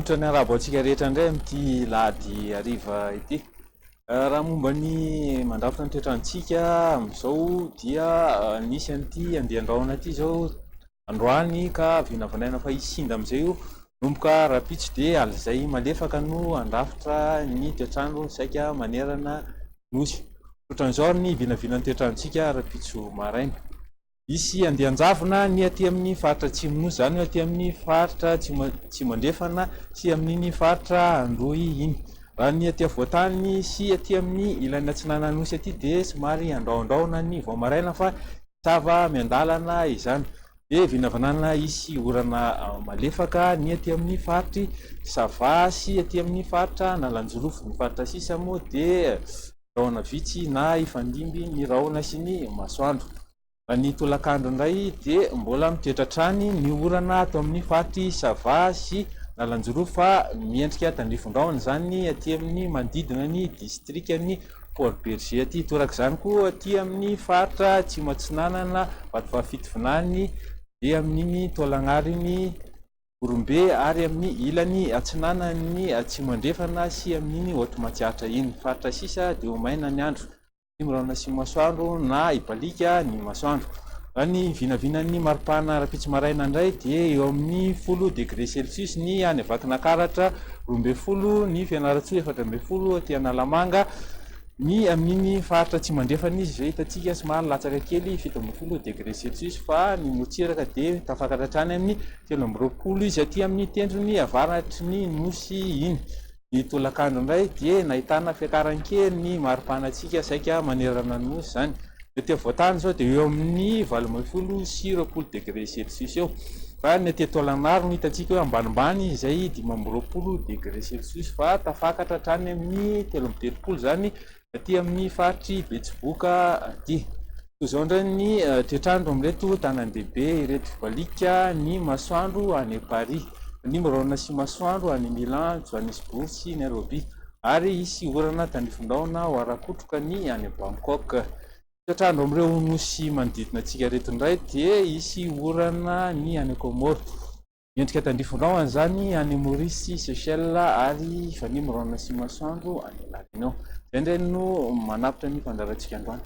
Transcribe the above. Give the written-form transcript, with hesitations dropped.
Andriamanitra ny arabo antsika rehetra indray amin'ity lahady hariva ity. Raha momba ny mandrafitra ny toetrandrontsika amin'izao dia nisy an'ity andeha-andrahona ity zao androany ka vinavinaina fa hisinda amin'izay io nomboka rapitso dia alizay malefaka no andrafitra ny toetrandro saika manerana nosy. Ohatran'izao ny vinavinan'ny toetrandrontsika rapitso maraina. Isy andehan-javona ny aty amin'ny faritra atsimo nosy, zany aty amin'ny faritra atsimo andrefana sy amin'iny faritra androy iny. Raha ny aty avoantany sy aty amin'ny ilany atsinana nosy aty dia somary andrahondrahona ny vao maraina fa sava miandalana izany. Dia vinavanana isy orana malefaka ny aty amin'ny faritry Sava sy aty amin'ny faritra Nalanjorofo. Ny faritra sisa moa dia rahona vitsy na ifandimby ny rahona sy ny masoandro. Ny tolakandro indray dia mbola mitoetratrany ny orana ato amin'ny faritry Sava sy Nalanjorofo fa miendrika tandrifon-drahona zany aty amin'ny manodidina ny distrikany Port Berger aty. Torak'izany koa aty amin'ny faritra Atsimo Atsinanana Vatovavy dia amin'iny Tolagnariny Orombe ary amin'ny ilany atsinanany Atsimo Andrefana sy amin'iny Hotomatsiatra iny. Faritra sisa dia ho maina ny andro, mirahona sy masoandro na ibalika ny masoandro. Ny vinavinan'ny maripana rapitso maraina indray dia eo amin'ny 10 degré Celsius ny any Vakinankaratra, 12 ny Fianaratsoa, 14 aty Analamanga. Ny amin'iny faritra Atsimo Andrefana izy izay hitantsika somary latsaka kely 17 degré Celsius fa ny motsiraka dia tafakatra hatrany amin'ny 20 izy aty amin'ny tendrony avaratry ny nosy iny. Ny tolakandro indray dia nahitana fiakaran-kely ny maripanantsika saika manerana nosy zany. Aty avoantany zao dia eo amin'ny 18 sy 20 degré Celsius eo. Fa ny aty Tolagnaro no hitantsika hoe ambanimbany izay 20 degré Celsius fa tafakatra hatrany amin'ny 13 zany aty amin'ny faritry Betsiboka aty. Toy izao indray ny toetrandro amin'ireto tanàn-dehibe ireto valika ny masoandro any Paris, ny mirahona sy masoandro any Milan, Johannesburg sy Nairobi, ary isy orana tandrifon-drahona ho arakotroka ny any Bangkok. Toetrandro amin'ireo nosy manodidina antsika reto indray dia isy orana ny any Comore, endrika tandrifon-drahona zany any Maurice, Seychelles ary fa ny mirahona sy masoandro any La Réunion. Zay indray no manapitra ny fandaharantsika androany.